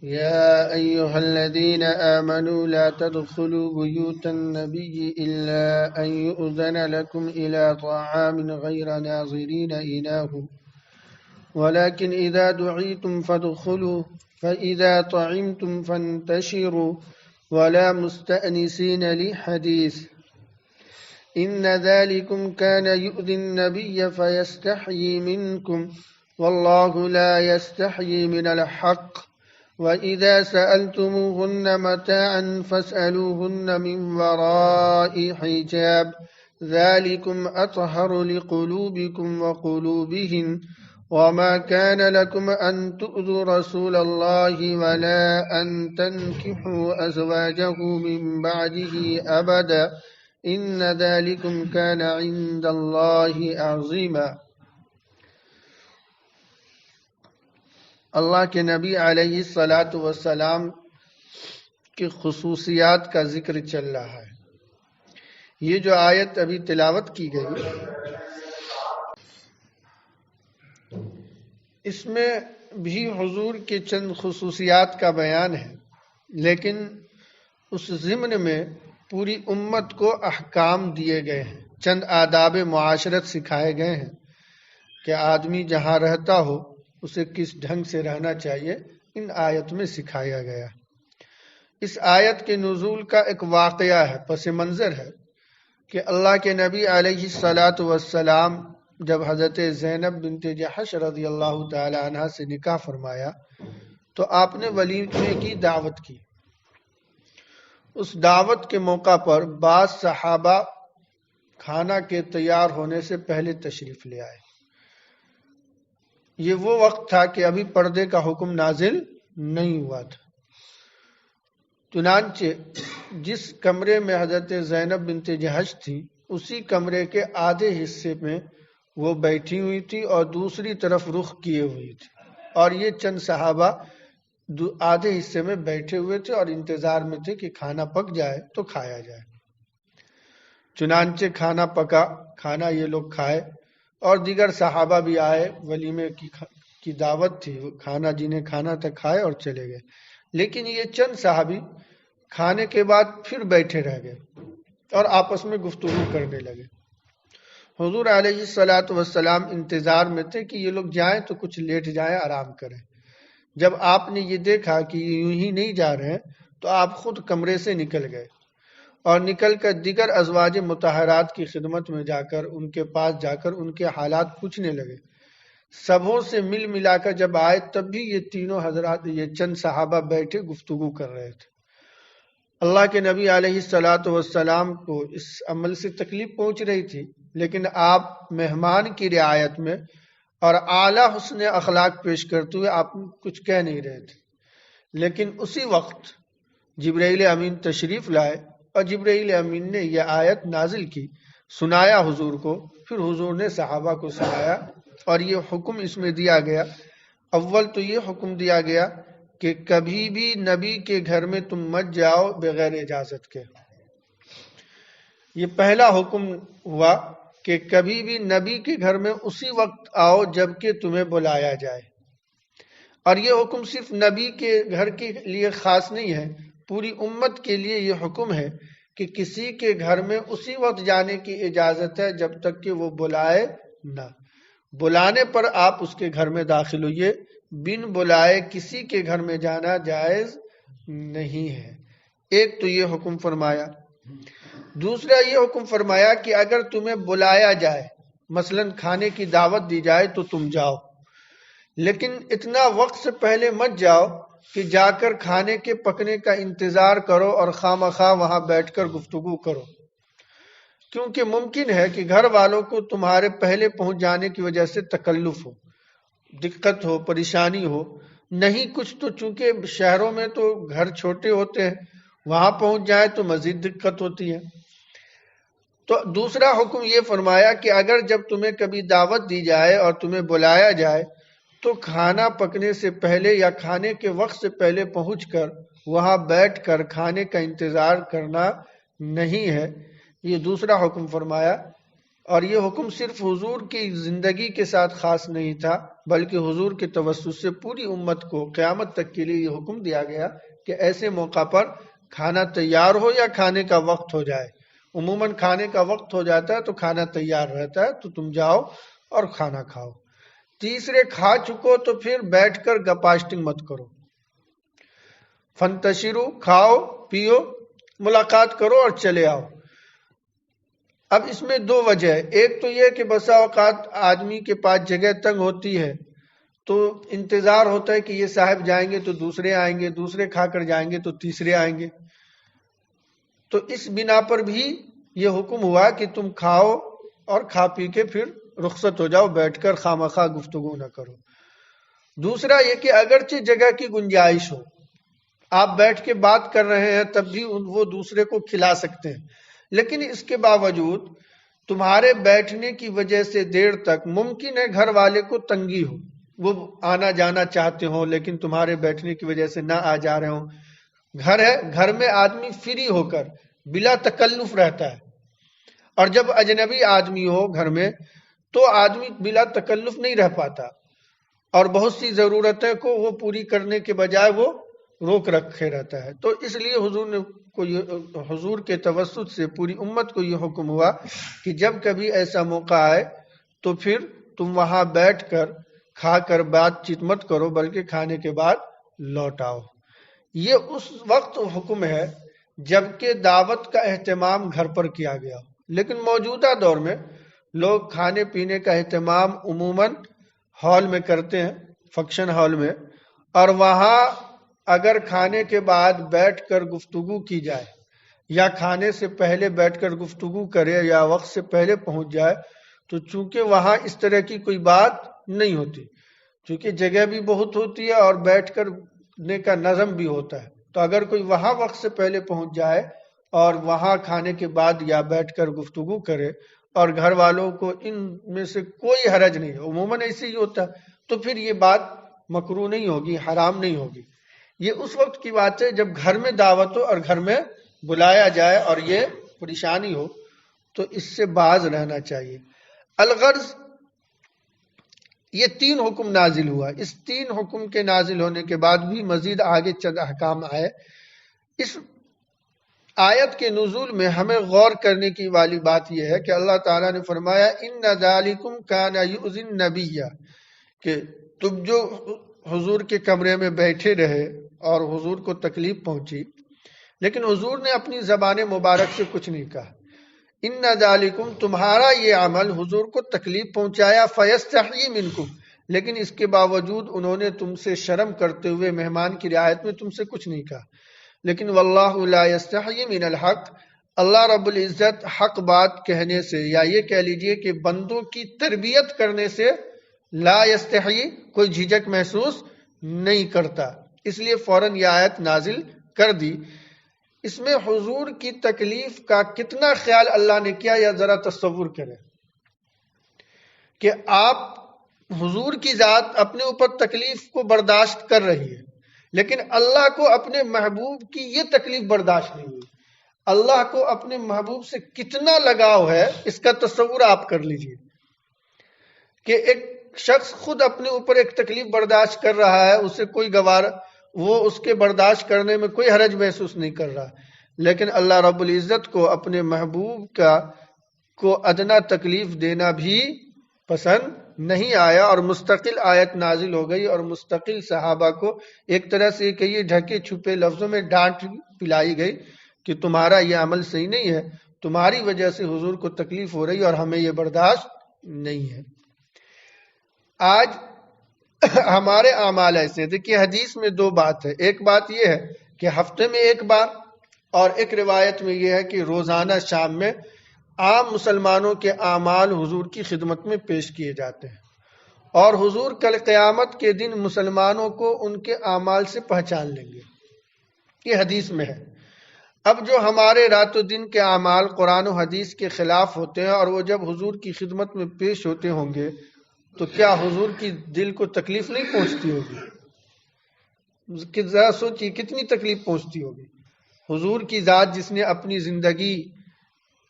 يا أيها الذين آمنوا لا تدخلوا بيوت النبي إلا أن يؤذن لكم إلى طعام غير ناظرين إناه ولكن إذا دعيتم فادخلوا فإذا طعمتم فانتشروا ولا مستأنسين لحديث إن ذلكم كان يؤذي النبي فيستحيي منكم والله لا يستحيي من الحق وإذا سألتموهن متاعا فاسألوهن من وراء حجاب ذلكم أطهر لقلوبكم وقلوبهن وما كان لكم أن تؤذوا رسول الله ولا أن تنكحوا أزواجه من بعده أبدا إن ذلكم كان عند الله عظيما۔ اللہ کے نبی علیہ الصلاۃ والسلام کی خصوصیات کا ذکر چل رہا ہے۔ یہ جو آیت ابھی تلاوت کی گئی اس میں بھی حضور کے چند خصوصیات کا بیان ہے، لیکن اس ضمن میں پوری امت کو احکام دیے گئے ہیں، چند آداب معاشرت سکھائے گئے ہیں کہ آدمی جہاں رہتا ہو اسے کس ڈھنگ سے رہنا چاہیے، ان آیت میں سکھایا گیا۔ اس آیت کے نزول کا ایک واقعہ ہے، پس منظر ہے کہ اللہ کے نبی علیہ الصلاۃ والسلام جب حضرت زینب بنت جحش رضی اللہ تعالی عنہ سے نکاح فرمایا تو آپ نے ولیمے کی دعوت کی۔ اس دعوت کے موقع پر بعض صحابہ کھانا کے تیار ہونے سے پہلے تشریف لے آئے۔ یہ وہ وقت تھا کہ ابھی پردے کا حکم نازل نہیں ہوا تھا، چنانچہ جس کمرے میں حضرت زینب بنت جحش تھی اسی کمرے کے آدھے حصے میں وہ بیٹھی ہوئی تھی اور دوسری طرف رخ کیے ہوئی تھی، اور یہ چند صحابہ آدھے حصے میں بیٹھے ہوئے تھے اور انتظار میں تھے کہ کھانا پک جائے تو کھایا جائے۔ چنانچہ کھانا پکا، کھانا یہ لوگ کھائے اور دیگر صحابہ بھی آئے، ولیمے کی دعوت تھی، کھانا جنہیں کھانا تھا کھائے اور چلے گئے۔ لیکن یہ چند صحابی کھانے کے بعد پھر بیٹھے رہ گئے اور آپس میں گفتگو کرنے لگے۔ حضور علیہ الصلاۃ والسلام انتظار میں تھے کہ یہ لوگ جائیں تو کچھ لیٹ جائیں، آرام کریں۔ جب آپ نے یہ دیکھا کہ یہ یوں ہی نہیں جا رہے ہیں تو آپ خود کمرے سے نکل گئے اور نکل کر دیگر ازواج مطہرات کی خدمت میں جا کر ان کے پاس جا کر ان کے حالات پوچھنے لگے۔ سبوں سے مل ملا کر جب آئے تب بھی یہ تینوں حضرات، یہ چند صحابہ بیٹھے گفتگو کر رہے تھے۔ اللہ کے نبی علیہ الصلاۃ والسلام کو اس عمل سے تکلیف پہنچ رہی تھی، لیکن آپ مہمان کی رعایت میں اور اعلیٰ حسن اخلاق پیش کرتے ہوئے آپ کچھ کہہ نہیں رہے تھے۔ لیکن اسی وقت جبرائیل امین تشریف لائے اور جبرائیل امین نے یہ آیت نازل کی، سنایا حضور کو، پھر حضور نے صحابہ کو سنایا اور یہ حکم اس میں دیا گیا۔ اول تو یہ حکم دیا گیا کہ کبھی بھی نبی کے گھر میں تم مت جاؤ بغیر اجازت کے۔ یہ پہلا حکم ہوا کہ کبھی بھی نبی کے گھر میں اسی وقت آؤ جب کہ تمہیں بلایا جائے۔ اور یہ حکم صرف نبی کے گھر کے لیے خاص نہیں ہے، پوری امت کے لیے یہ حکم ہے کہ کسی کے گھر میں اسی وقت جانے کی اجازت ہے جب تک کہ وہ بلائے نہ۔ بلانے پر آپ اس کے گھر میں داخل ہوئیے، بن بلائے کسی کے گھر میں جانا جائز نہیں ہے۔ ایک تو یہ حکم فرمایا۔ دوسرا یہ حکم فرمایا کہ اگر تمہیں بلایا جائے، مثلا کھانے کی دعوت دی جائے تو تم جاؤ، لیکن اتنا وقت سے پہلے مت جاؤ کہ جا کر کھانے کے پکنے کا انتظار کرو اور خواہ وہاں بیٹھ کر گفتگو کرو، کیونکہ ممکن ہے کہ گھر والوں کو تمہارے پہلے پہنچ جانے کی وجہ سے تکلف ہو، دقت ہو، پریشانی ہو۔ نہیں کچھ تو چونکہ شہروں میں تو گھر چھوٹے ہوتے ہیں، وہاں پہنچ جائے تو مزید دقت ہوتی ہے۔ تو دوسرا حکم یہ فرمایا کہ اگر جب تمہیں کبھی دعوت دی جائے اور تمہیں بلایا جائے تو کھانا پکنے سے پہلے یا کھانے کے وقت سے پہلے پہنچ کر وہاں بیٹھ کر کھانے کا انتظار کرنا نہیں ہے۔ یہ دوسرا حکم فرمایا۔ اور یہ حکم صرف حضور کی زندگی کے ساتھ خاص نہیں تھا، بلکہ حضور کے توسط سے پوری امت کو قیامت تک کے لیے یہ حکم دیا گیا کہ ایسے موقع پر کھانا تیار ہو یا کھانے کا وقت ہو جائے، عموماً کھانے کا وقت ہو جاتا ہے تو کھانا تیار رہتا ہے، تو تم جاؤ اور کھانا کھاؤ۔ تیسرے، کھا چکو تو پھر بیٹھ کر گپاشٹنگ مت کرو، فنتشرو، کھاؤ پیو، ملاقات کرو اور چلے آؤ۔ اب اس میں دو وجہ ہے، ایک تو یہ کہ بسا اوقات آدمی کے پاس جگہ تنگ ہوتی ہے تو انتظار ہوتا ہے کہ یہ صاحب جائیں گے تو دوسرے آئیں گے، دوسرے کھا کر جائیں گے تو تیسرے آئیں گے، تو اس بنا پر بھی یہ حکم ہوا کہ تم کھاؤ اور کھا پی کے پھر رخصت ہو جاؤ، بیٹھ کر خواہ گفتگو نہ کرو۔ دوسرا یہ کہ اگرچہ جگہ کی گنجائش ہو، آپ بیٹھ کے بات کر رہے ہیں تب بھی وہ دوسرے کو کھلا سکتے ہیں، لیکن اس کے باوجود تمہارے بیٹھنے کی وجہ سے دیر تک ممکن ہے گھر والے کو تنگی ہو، وہ آنا جانا چاہتے ہوں لیکن تمہارے بیٹھنے کی وجہ سے نہ آ جا رہے ہوں۔ گھر ہے، گھر میں آدمی فری ہو کر بلا تکلف رہتا ہے، اور جب اجنبی آدمی ہو گھر میں تو آدمی بلا تکلف نہیں رہ پاتا، اور بہت سی ضرورتیں کو وہ پوری کرنے کے بجائے وہ روک رکھے رہتا ہے۔ تو اس لیے حضور کے توسط سے پوری امت کو یہ حکم ہوا کہ جب کبھی ایسا موقع آئے تو پھر تم وہاں بیٹھ کر کھا کر بات چیت مت کرو، بلکہ کھانے کے بعد لوٹ آؤ۔ یہ اس وقت حکم ہے جبکہ دعوت کا اہتمام گھر پر کیا گیا ہو، لیکن موجودہ دور میں لوگ کھانے پینے کا اہتمام عموماً ہال میں کرتے ہیں، فنکشن ہال میں، اور وہاں اگر کھانے کے بعد بیٹھ کر گفتگو کی جائے یا کھانے سے پہلے بیٹھ کر گفتگو کرے یا وقت سے پہلے پہنچ جائے تو چونکہ وہاں اس طرح کی کوئی بات نہیں ہوتی، چونکہ جگہ بھی بہت ہوتی ہے اور بیٹھ کرنے کا نظم بھی ہوتا ہے، تو اگر کوئی وہاں وقت سے پہلے پہنچ جائے اور وہاں کھانے کے بعد یا بیٹھ کر گفتگو کرے اور گھر والوں کو ان میں سے کوئی حرج نہیں ہے، عموماً ایسے ہی ہوتا ہے، تو پھر یہ بات مکروہ نہیں ہوگی، حرام نہیں ہوگی۔ یہ اس وقت کی بات ہے جب گھر میں دعوت ہو اور گھر میں بلایا جائے اور یہ پریشانی ہو، تو اس سے باز رہنا چاہیے۔ الغرض یہ 3 حکم نازل ہوا، اس 3 حکم کے نازل ہونے کے بعد بھی مزید آگے چند احکام آئے۔ اس آیت کے نزول میں ہمیں غور کرنے کی والی بات یہ ہے کہ اللہ تعالیٰ نے فرمایا ان ذالکم کان یؤذی النبی، کہ تم جو حضور کے کمرے میں بیٹھے رہے اور حضور کو تکلیف پہنچی، لیکن حضور نے اپنی زبان مبارک سے کچھ نہیں کہا۔ ان ذالکم، تمہارا یہ عمل حضور کو تکلیف پہنچایا، فیستحیی منکم، لیکن اس کے باوجود انہوں نے تم سے شرم کرتے ہوئے مہمان کی رعایت میں تم سے کچھ نہیں کہا۔ لیکن واللہ لا یستحیی من الحق، اللہ رب العزت حق بات کہنے سے، یا یہ کہہ لیجئے کہ بندوں کی تربیت کرنے سے لا یستحیی، کوئی جھجک محسوس نہیں کرتا، اس لیے فوراً یہ آیت نازل کر دی۔ اس میں حضور کی تکلیف کا کتنا خیال اللہ نے کیا، یا ذرا تصور کریں کہ آپ حضور کی ذات اپنے اوپر تکلیف کو برداشت کر رہی ہے، لیکن اللہ کو اپنے محبوب کی یہ تکلیف برداشت نہیں ہوئی۔ اللہ کو اپنے محبوب سے کتنا لگاؤ ہے، اس کا تصور آپ کر لیجئے کہ ایک شخص خود اپنے اوپر ایک تکلیف برداشت کر رہا ہے، اسے کوئی گوارا، وہ اس کے برداشت کرنے میں کوئی حرج محسوس نہیں کر رہا، لیکن اللہ رب العزت کو اپنے محبوب کو ادنا تکلیف دینا بھی پسند نہیں آیا، اور مستقل آیت نازل ہو گئی اور مستقل صحابہ کو ایک طرح سے کہیے ڈھکے چھپے لفظوں میں ڈانٹ پلائی گئی کہ تمہارا یہ عمل صحیح نہیں ہے، تمہاری وجہ سے حضور کو تکلیف ہو رہی اور ہمیں یہ برداشت نہیں ہے۔ آج ہمارے اعمال ایسے، دیکھیے حدیث میں 2 بات ہے، ایک بات یہ ہے کہ ہفتے میں 1 بار، اور ایک روایت میں یہ ہے کہ روزانہ شام میں عام مسلمانوں کے اعمال حضور کی خدمت میں پیش کیے جاتے ہیں، اور حضور کل قیامت کے دن مسلمانوں کو ان کے اعمال سے پہچان لیں گے، یہ حدیث میں ہے۔ اب جو ہمارے رات و دن کے اعمال قرآن و حدیث کے خلاف ہوتے ہیں اور وہ جب حضور کی خدمت میں پیش ہوتے ہوں گے تو کیا حضور کی دل کو تکلیف نہیں پہنچتی ہوگی؟ کہ ذرا سوچیے کتنی تکلیف پہنچتی ہوگی۔ حضور کی ذات جس نے اپنی زندگی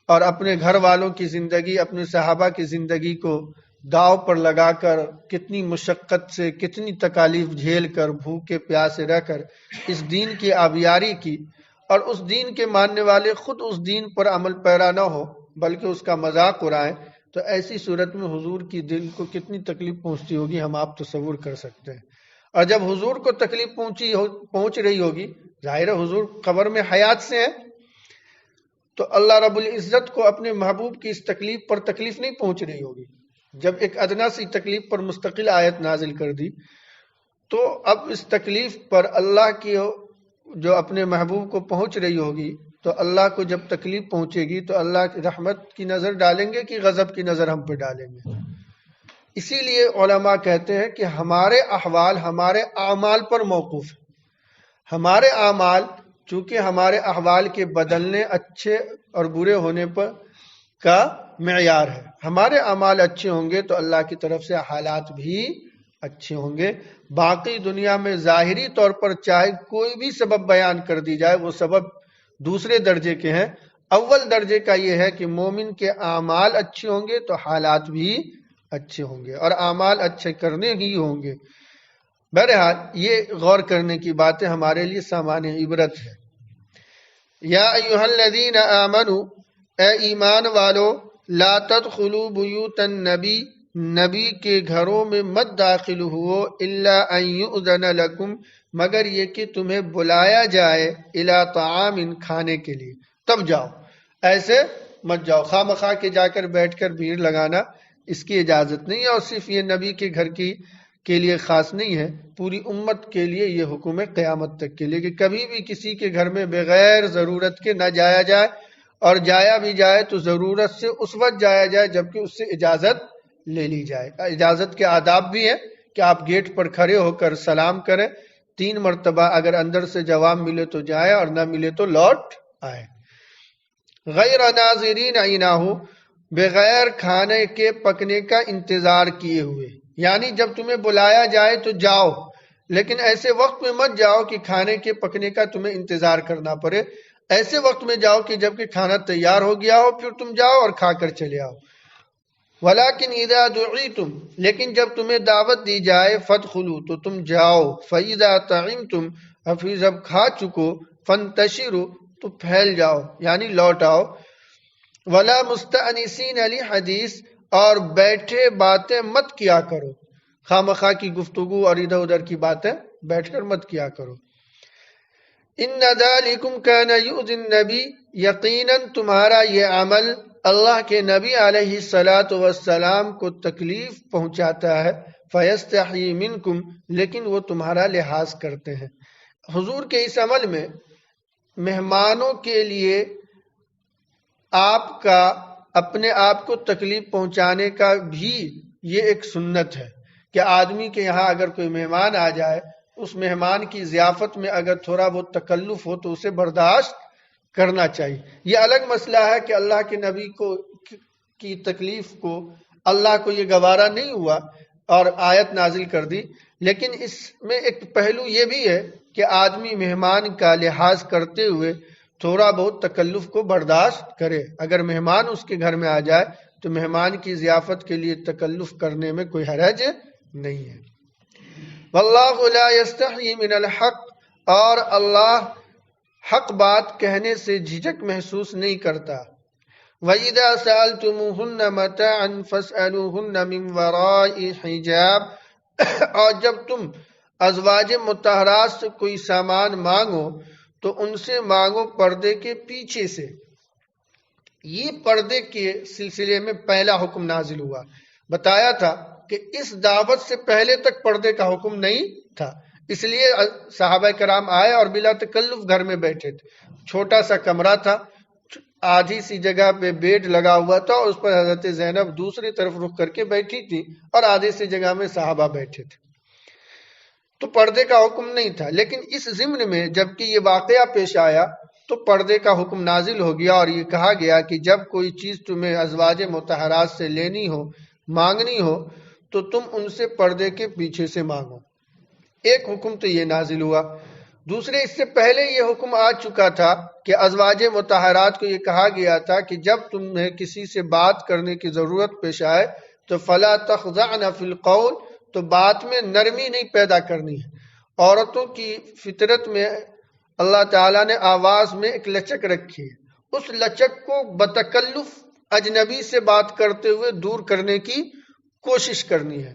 اور اپنے گھر والوں کی زندگی، اپنے صحابہ کی زندگی کو داؤ پر لگا کر، کتنی مشقت سے، کتنی تکالیف جھیل کر، بھوکے پیاسے رہ کر اس دین کی آبیاری کی، اور اس دین کے ماننے والے خود اس دین پر عمل پیرا نہ ہو بلکہ اس کا مذاق اڑائیں، تو ایسی صورت میں حضور کی دل کو کتنی تکلیف پہنچتی ہوگی ہم آپ تصور کر سکتے ہیں۔ اور جب حضور کو تکلیف پہنچ رہی ہوگی، ظاہر ہے حضور قبر میں حیات سے ہیں، تو اللہ رب العزت کو اپنے محبوب کی اس تکلیف پر تکلیف نہیں پہنچ رہی ہوگی۔ جب ایک ادنا سی تکلیف پر مستقل آیت نازل کر دی، تو اب اس تکلیف پر اللہ کی جو اپنے محبوب کو پہنچ رہی ہوگی، تو اللہ کو جب تکلیف پہنچے گی تو اللہ کی رحمت کی نظر ڈالیں گے کہ غضب کی نظر ہم پہ ڈالیں گے؟ اسی لیے علماء کہتے ہیں کہ ہمارے احوال ہمارے اعمال پر موقوف ہے۔ ہمارے اعمال چونکہ ہمارے احوال کے بدلنے، اچھے اور برے ہونے پر کا معیار ہے۔ ہمارے اعمال اچھے ہوں گے تو اللہ کی طرف سے حالات بھی اچھے ہوں گے۔ باقی دنیا میں ظاہری طور پر چاہے کوئی بھی سبب بیان کر دی جائے، وہ سبب دوسرے درجے کے ہیں۔ اول درجے کا یہ ہے کہ مومن کے اعمال اچھے ہوں گے تو حالات بھی اچھے ہوں گے، اور اعمال اچھے کرنے ہی ہوں گے۔ بہرحال یہ غور کرنے کی باتیں ہمارے لیے سامان عبرت ہے۔ یا ایھا الذین آمنوا، اے ایمان والو، لا تدخلوا بیوت النبی، نبی کے گھروں میں مت داخل ہو، الا ان یؤذن لکم، مگر یہ کہ تمہیں بلایا جائے، الی طعام، کھانے کے لیے، تب جاؤ، ایسے مت جاؤ۔ خواہ مخواہ کے جا کر بیٹھ کر بھیڑ لگانا، اس کی اجازت نہیں ہے، اور صرف یہ نبی کے گھر کے لیے خاص نہیں ہے، پوری امت کے لیے یہ حکم ہے قیامت تک کے لیے، کہ کبھی بھی کسی کے گھر میں بغیر ضرورت کے نہ جایا جائے، اور جایا بھی جائے تو ضرورت سے اس وقت جایا جائے جبکہ اس سے اجازت لے لی جائے۔ اجازت کے آداب بھی ہیں کہ آپ گیٹ پر کھڑے ہو کر سلام کریں، 3 مرتبہ، اگر اندر سے جواب ملے تو جائے اور نہ ملے تو لوٹ آئے۔ غیر ناظرین اناہ، بغیر کھانے کے پکنے کا انتظار کیے ہوئے، یعنی جب تمہیں بلایا جائے تو جاؤ، لیکن ایسے وقت میں مت جاؤ کہ کھانے کے پکنے کا تمہیں انتظار کرنا پڑے۔ ایسے وقت میں جاؤ کہ جب کہ کھانا تیار ہو گیا ہو، پھر تم جاؤ اور کھا کر چلے آؤ۔ ولیکن اذا دعیتم، لیکن جب تمہیں دعوت دی جائے، فادخلوا، تو تم جاؤ، فاذا طعمتم، اور پھر جب کھا چکو، فانتشروا، تو پھیل جاؤ یعنی لوٹ آؤ۔ ولا مستأنسین لحدیث، اور بیٹھے باتیں مت کیا کرو، خواہ مخواہ کی گفتگو اور ادھر ادھر کی باتیں بیٹھ کر مت کیا کرو۔ ان ذالکم کان یؤذی النبی، یقیناً تمہارا یہ عمل اللہ کے نبی علیہ الصلاۃ والسلام کو تکلیف پہنچاتا ہے، فیستحیی منکم، لیکن وہ تمہارا لحاظ کرتے ہیں۔ حضور کے اس عمل میں مہمانوں کے لیے آپ کا اپنے آپ کو تکلیف پہنچانے کا بھی یہ ایک سنت ہے کہ آدمی کے یہاں اگر کوئی مہمان آ جائے، اس مہمان کی ضیافت میں اگر تھوڑا بہت تکلف ہو تو اسے برداشت کرنا چاہیے۔ یہ الگ مسئلہ ہے کہ اللہ کے نبی کی تکلیف کو اللہ کو یہ گوارا نہیں ہوا اور آیت نازل کر دی، لیکن اس میں ایک پہلو یہ بھی ہے کہ آدمی مہمان کا لحاظ کرتے ہوئے تھوڑا بہت تکلف کو برداشت کرے۔ اگر مہمان اس کے گھر میں آ جائے تو مہمان کی ضیافت کے لیے تکلف کرنے میں کوئی حرج نہیں ہے۔ واللہ لا یستحیی من الحق، اور اللہ حق بات کہنے سے جھجک محسوس نہیں کرتا۔ وَإِذَا سَأَلْتُمُوهُنَّ مَتَاعًا فَاسْأَلُوهُنَّ مِنْ وَرَاءِ حِجَابٍ، اور جب تم ازواج مطہرات سے کوئی سامان مانگو تو ان سے مانگو پردے کے پیچھے سے۔ یہ پردے کے سلسلے میں پہلا حکم نازل ہوا۔ بتایا تھا کہ اس دعوت سے پہلے تک پردے کا حکم نہیں تھا، اس لیے صحابہ کرام آئے اور بلا تکلف گھر میں بیٹھے تھے۔ چھوٹا سا کمرہ تھا، آدھی سی جگہ پہ بیڈ لگا ہوا تھا، اور اس پر حضرت زینب دوسری طرف رخ کر کے بیٹھی تھی، اور آدھی سی جگہ میں صحابہ بیٹھے تھے، تو پردے کا حکم نہیں تھا۔ لیکن اس ضمن میں جبکہ یہ واقعہ پیش آیا تو پردے کا حکم نازل ہو گیا، اور یہ کہا گیا کہ جب کوئی چیز تمہیں ازواج مطہرات سے لینی ہو، مانگنی ہو، تو تم ان سے پردے کے پیچھے سے مانگو۔ ایک حکم تو یہ نازل ہوا۔ دوسرے، اس سے پہلے یہ حکم آ چکا تھا کہ ازواج مطہرات کو یہ کہا گیا تھا کہ جب تمہیں کسی سے بات کرنے کی ضرورت پیش آئے تو فلا تخضعن فی القول، تو بات میں نرمی نہیں پیدا کرنی ہے۔ عورتوں کی فطرت میں اللہ تعالیٰ نے آواز میں ایک لچک رکھی ہے، اس لچک کو بتکلف اجنبی سے بات کرتے ہوئے دور کرنے کی کوشش کرنی ہے۔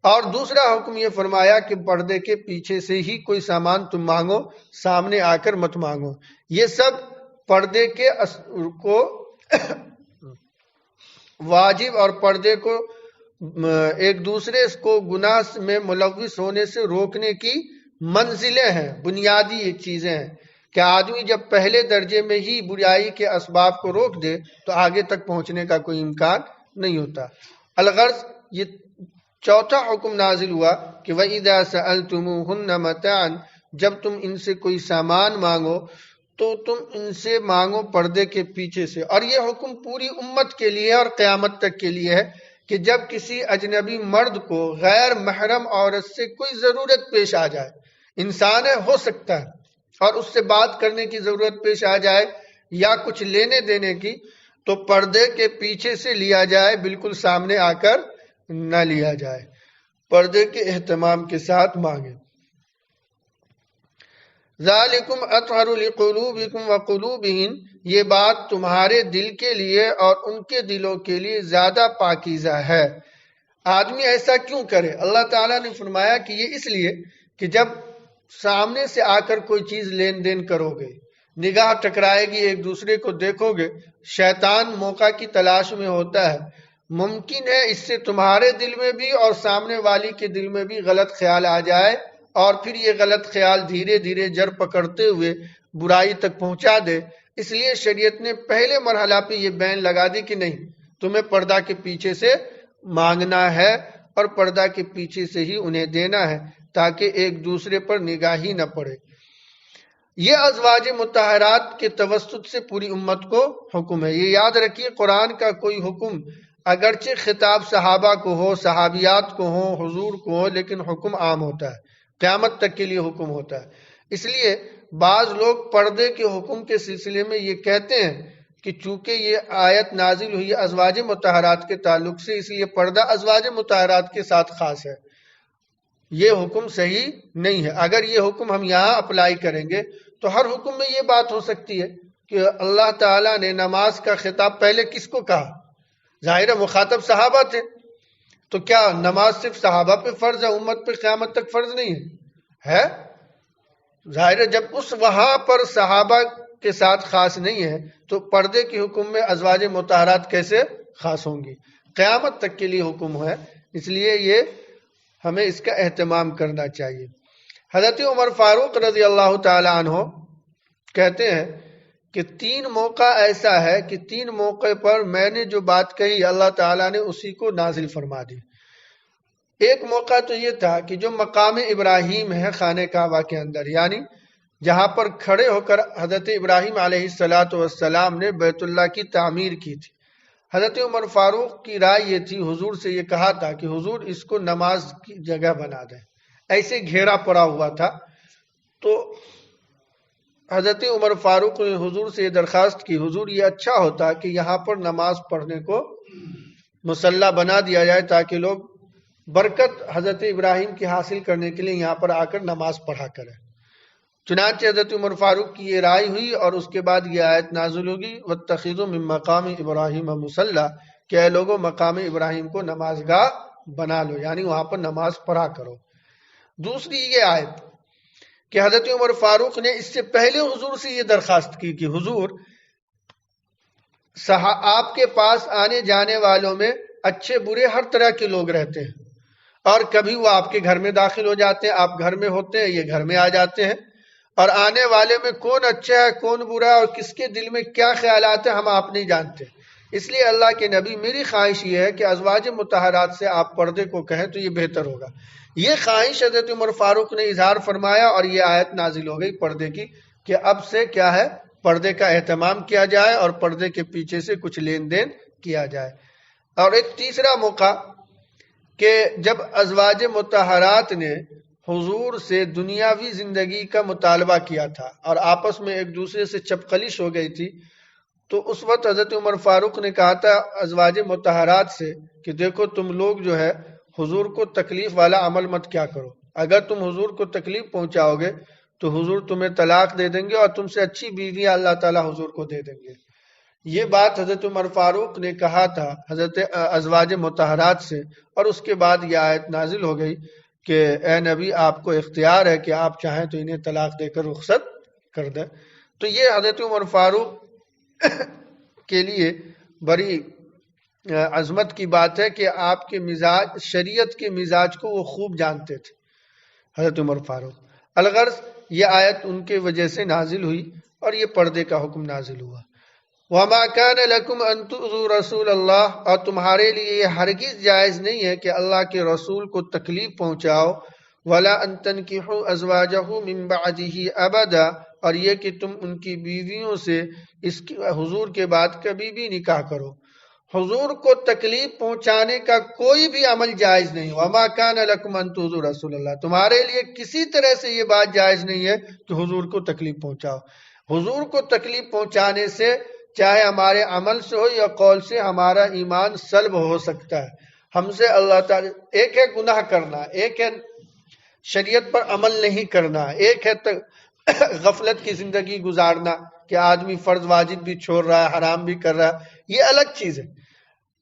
اور دوسرا حکم یہ فرمایا کہ پردے کے پیچھے سے ہی کوئی سامان تم مانگو، سامنے آ کر مت مانگو۔ یہ سب پردے کے کو واجب اور پردے کو ایک دوسرے کو گناہ میں ملوث ہونے سے روکنے کی منزلیں ہیں، بنیادی یہ چیزیں ہیں کہ آدمی جب پہلے درجے میں ہی برائی کے اسباب کو روک دے تو آگے تک پہنچنے کا کوئی امکان نہیں ہوتا۔ الغرض یہ چوتھا حکم نازل ہوا کہ وَإِذَا سَأَلْتُمُوهُنَّ مَتَاعًا، جب تم ان سے کوئی سامان مانگو تو تم ان سے مانگو پردے کے پیچھے سے۔ اور یہ حکم پوری امت کے لیے اور قیامت تک کے لیے ہے کہ جب کسی اجنبی مرد کو غیر محرم عورت سے کوئی ضرورت پیش آ جائے، انسان ہے، ہو سکتا ہے، اور اس سے بات کرنے کی ضرورت پیش آ جائے یا کچھ لینے دینے کی، تو پردے کے پیچھے سے لیا جائے، بالکل سامنے آ کر نہ لیا جائے، پردے کے اہتمام کے ساتھ مانگے۔ ذالکم اطہر لقلوبکم وقلوبہن، یہ بات تمہارے دل کے لیے اور ان کے دلوں کے لیے زیادہ پاکیزہ ہے۔ آدمی ایسا کیوں کرے؟ اللہ تعالیٰ نے فرمایا کہ یہ اس لیے کہ جب سامنے سے آ کر کوئی چیز لین دین کرو گے، نگاہ ٹکرائے گی، ایک دوسرے کو دیکھو گے، شیطان موقع کی تلاش میں ہوتا ہے، ممکن ہے اس سے تمہارے دل میں بھی اور سامنے والی کے دل میں بھی غلط خیال آ جائے، اور پھر یہ غلط خیال دھیرے دھیرے جڑ پکڑتے ہوئے برائی تک پہنچا دے۔ اس لیے شریعت نے پہلے مرحلہ پہ یہ بین لگا دی کہ نہیں، تمہیں پردہ کے پیچھے سے مانگنا ہے اور پردہ کے پیچھے سے ہی انہیں دینا ہے، تاکہ ایک دوسرے پر نگاہی نہ پڑے۔ یہ ازواج مطہرات کے توسط سے پوری امت کو حکم ہے۔ یہ یاد رکھیے، قرآن کا کوئی حکم اگرچہ خطاب صحابہ کو ہو، صحابیات کو ہو، حضور کو ہو، لیکن حکم عام ہوتا ہے، قیامت تک کے لیے حکم ہوتا ہے۔ اس لیے بعض لوگ پردے کے حکم کے سلسلے میں یہ کہتے ہیں کہ چونکہ یہ آیت نازل ہوئی ازواج مطہرات کے تعلق سے، اس لیے پردہ ازواج مطہرات کے ساتھ خاص ہے۔ یہ حکم صحیح نہیں ہے۔ اگر یہ حکم ہم یہاں اپلائی کریں گے تو ہر حکم میں یہ بات ہو سکتی ہے کہ اللہ تعالیٰ نے نماز کا خطاب پہلے کس کو کہا؟ ظاہر مخاطب صحابہ تھے، تو کیا نماز صرف صحابہ پہ فرض ہے، امت پہ قیامت تک فرض نہیں ہے؟ ظاہر جب اس وہاں پر صحابہ کے ساتھ خاص نہیں ہے تو پردے کے حکم میں ازواج مطہرات کیسے خاص ہوں گی؟ قیامت تک کے لیے حکم ہے، اس لیے یہ ہمیں اس کا اہتمام کرنا چاہیے۔ حضرت عمر فاروق رضی اللہ تعالی عنہ کہتے ہیں کہ 3 موقع ایسا ہے کہ 3 موقع پر میں نے جو بات کہی اللہ تعالیٰ نے اسی کو نازل فرما دی۔ ایک موقع تو یہ تھا کہ جو مقام ابراہیم ہے خانہ کعبہ کے اندر، یعنی جہاں پر کھڑے ہو کر حضرت ابراہیم علیہ السلام نے بیت اللہ کی تعمیر کی تھی، حضرت عمر فاروق کی رائے یہ تھی، حضور سے یہ کہا تھا کہ حضور اس کو نماز کی جگہ بنا دیں، ایسے گھیرا پڑا ہوا تھا۔ تو حضرت عمر فاروق نے حضور سے یہ درخواست کی، حضور یہ اچھا ہوتا کہ یہاں پر نماز پڑھنے کو مصلی بنا دیا جائے تاکہ لوگ برکت حضرت ابراہیم کی حاصل کرنے کے لیے یہاں پر آ کر نماز پڑھا کریں۔ چنانچہ حضرت عمر فاروق کی یہ رائے ہوئی اور اس کے بعد یہ آیت نازل ہوگی وَاتَّخِذُوا مِن مَّقَامِ إِبْرَاهِيمَ مُصَلًّى، کہ اے لوگوں مقام ابراہیم کو نماز گاہ بنا لو، یعنی وہاں پر نماز پڑھا کرو۔ دوسری یہ آیت کہ حضرت عمر فاروق نے اس سے پہلے حضور سے یہ درخواست کی کہ حضور آپ کے پاس آنے جانے والوں میں اچھے برے ہر طرح کے لوگ رہتے ہیں، اور کبھی وہ آپ کے گھر میں داخل ہو جاتے ہیں، آپ گھر میں ہوتے ہیں، یہ گھر میں آ جاتے ہیں، اور آنے والے میں کون اچھا ہے کون برا ہے اور کس کے دل میں کیا خیالات ہیں ہم آپ نہیں جانتے۔ اس لیے اللہ کے نبی میری خواہش یہ ہے کہ ازواج مطہرات سے آپ پردے کو کہیں تو یہ بہتر ہوگا۔ یہ خواہش حضرت عمر فاروق نے اظہار فرمایا اور یہ آیت نازل ہو گئی پردے کی کہ اب سے کیا ہے، پردے کا اہتمام کیا جائے اور پردے کے پیچھے سے کچھ لین دین کیا جائے۔ اور ایک تیسرا موقع کہ جب ازواج مطہرات نے حضور سے دنیاوی زندگی کا مطالبہ کیا تھا اور آپس میں ایک دوسرے سے چپقلش ہو گئی تھی، تو اس وقت حضرت عمر فاروق نے کہا تھا ازواج مطہرات سے کہ دیکھو تم لوگ جو ہے حضور کو تکلیف والا عمل مت کیا کرو، اگر تم حضور کو تکلیف پہنچاؤ گے تو حضور تمہیں طلاق دے دیں گے اور تم سے اچھی بیویاں اللہ تعالیٰ حضور کو دے دیں گے۔ یہ بات حضرت عمر فاروق نے کہا تھا حضرت ازواج مطہرات سے، اور اس کے بعد یہ آیت نازل ہو گئی کہ اے نبی آپ کو اختیار ہے کہ آپ چاہیں تو انہیں طلاق دے کر رخصت کر دیں۔ تو یہ حضرت عمر فاروق کے لیے بڑی عظمت کی بات ہے کہ آپ کے مزاج، شریعت کے مزاج کو وہ خوب جانتے تھے حضرت عمر فاروق۔ الغرض یہ آیت ان کے وجہ سے نازل ہوئی اور یہ پردے کا حکم نازل ہوا۔ وَمَا كَانَ لَكُمْ أَن تُؤْذُوا رَسُولَ اللَّهِ، اور تمہارے لیے یہ ہرگز جائز نہیں ہے کہ اللہ کے رسول کو تکلیف پہنچاؤ، وَلَا أَن تَنْكِحُوا أَزْوَاجَهُ مِن بَعْدِهِ أَبَدًا، اور یہ کہ تم ان کی بیویوں سے اس کی حضور کے بعد کبھی بھی نکاح کرو۔ حضور کو تکلیف پہنچانے کا کوئی بھی عمل جائز نہیں۔ وَمَا كَانَ لَكُمْ أَن تُؤْذُوا رَسُولَ اللَّهِ، تمہارے لیے کسی طرح سے یہ بات جائز نہیں ہے کہ حضور کو تکلیف پہنچاؤ۔ حضور کو تکلیف پہنچانے سے چاہے ہمارے عمل سے ہو یا قول سے ہمارا ایمان سلب ہو سکتا ہے۔ ہم سے اللہ تعالیٰ، ایک ہے گناہ کرنا، ایک ہے شریعت پر عمل نہیں کرنا، ایک ہے غفلت کی زندگی گزارنا کہ آدمی فرض واجب بھی چھوڑ رہا ہے، حرام بھی کر رہا ہے، یہ الگ چیز ہے۔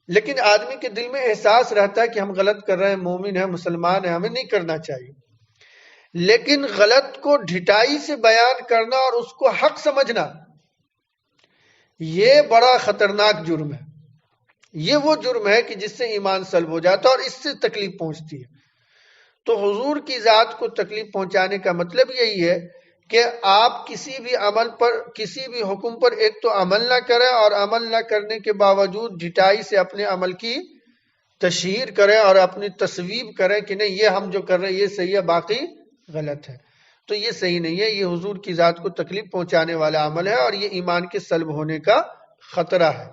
لیکن آدمی کے دل میں احساس رہتا ہے کہ ہم غلط کر رہے ہیں، مومن ہیں، مسلمان ہیں، ہمیں نہیں کرنا چاہیے۔ لیکن غلط کو ڈھٹائی سے بیان کرنا اور اس کو حق سمجھنا، یہ بڑا خطرناک جرم ہے۔ یہ وہ جرم ہے کہ جس سے ایمان سلب ہو جاتا ہے اور اس سے تکلیف پہنچتی ہے۔ تو حضور کی ذات کو تکلیف پہنچانے کا مطلب یہی ہے کہ آپ کسی بھی عمل پر، کسی بھی حکم پر ایک تو عمل نہ کریں، اور عمل نہ کرنے کے باوجود ڈھٹائی سے اپنے عمل کی تشہیر کریں اور اپنی تصویب کریں کہ نہیں یہ ہم جو کر رہے ہیں یہ صحیح ہے، باقی غلط ہے۔ تو یہ صحیح نہیں ہے، یہ حضور کی ذات کو تکلیف پہنچانے والا عمل ہے اور یہ ایمان کے سلب ہونے کا خطرہ ہے۔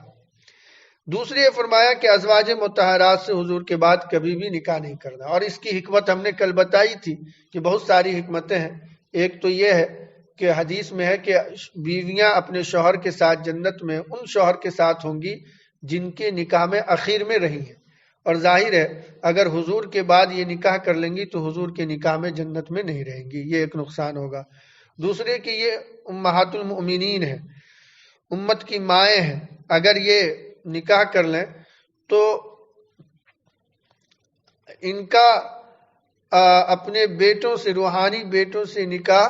دوسری یہ فرمایا کہ ازواج مطہرات سے حضور کے بعد کبھی بھی نکاح نہیں کرنا، اور اس کی حکمت ہم نے کل بتائی تھی کہ بہت ساری حکمتیں ہیں۔ ایک تو یہ ہے کہ حدیث میں ہے کہ بیویاں اپنے شوہر کے ساتھ جنت میں ان شوہر کے ساتھ ہوں گی جن کے نکاح میں اخیر میں رہی ہیں، اور ظاہر ہے اگر حضور کے بعد یہ نکاح کر لیں گی تو حضور کے نکاح میں جنت میں نہیں رہیں گی، یہ ایک نقصان ہوگا۔ دوسرے کہ یہ امہات المؤمنین ہیں، امت کی مائیں ہیں، اگر یہ نکاح کر لیں تو ان کا اپنے بیٹوں سے، روحانی بیٹوں سے نکاح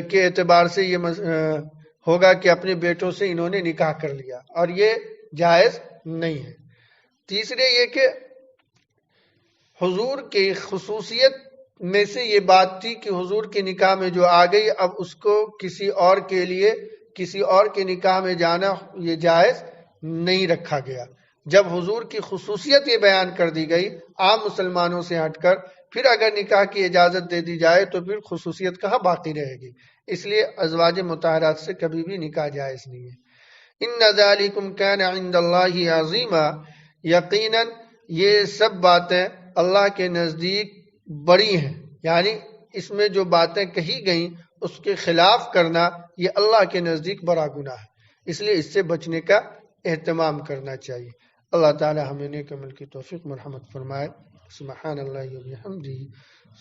کے اعتبار سے یہ ہوگا کہ اپنے بیٹوں سے انہوں نے نکاح کر لیا، اور یہ جائز نہیں ہے۔ تیسرے یہ کہ حضور کی خصوصیت میں سے یہ بات تھی کہ حضور کے نکاح میں جو آ گئی، اب اس کو کسی اور کے لیے، کسی اور کے نکاح میں جانا یہ جائز نہیں رکھا گیا۔ جب حضور کی خصوصیت یہ بیان کر دی گئی عام مسلمانوں سے ہٹ کر، پھر اگر نکاح کی اجازت دے دی جائے تو پھر خصوصیت کہاں باقی رہے گی؟ اس لیے ازواج مطہرات سے کبھی بھی نکاح جائز نہیں ہے۔ ان ذالکم کان عند اللہ عظیما، یقیناً یہ سب باتیں اللہ کے نزدیک بڑی ہیں، یعنی اس میں جو باتیں کہی گئیں اس کے خلاف کرنا یہ اللہ کے نزدیک بڑا گناہ ہے، اس لیے اس سے بچنے کا اہتمام کرنا چاہیے۔ اللہ تعالی ہمیں نیک عمل کی توفیق مرحمت فرمائے۔ سبحان اللہ و بحمدہ،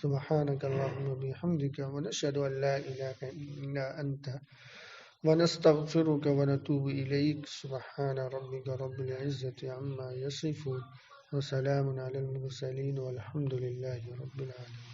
سبحانک اللہم و بحمدک، ونشہد ان لا الہ الا انت، ونستغفرک ونتوب الیک۔ سبحان ربک رب العزة عما یصفون، وسلام علی المرسلین، والحمد للہ رب العالمین۔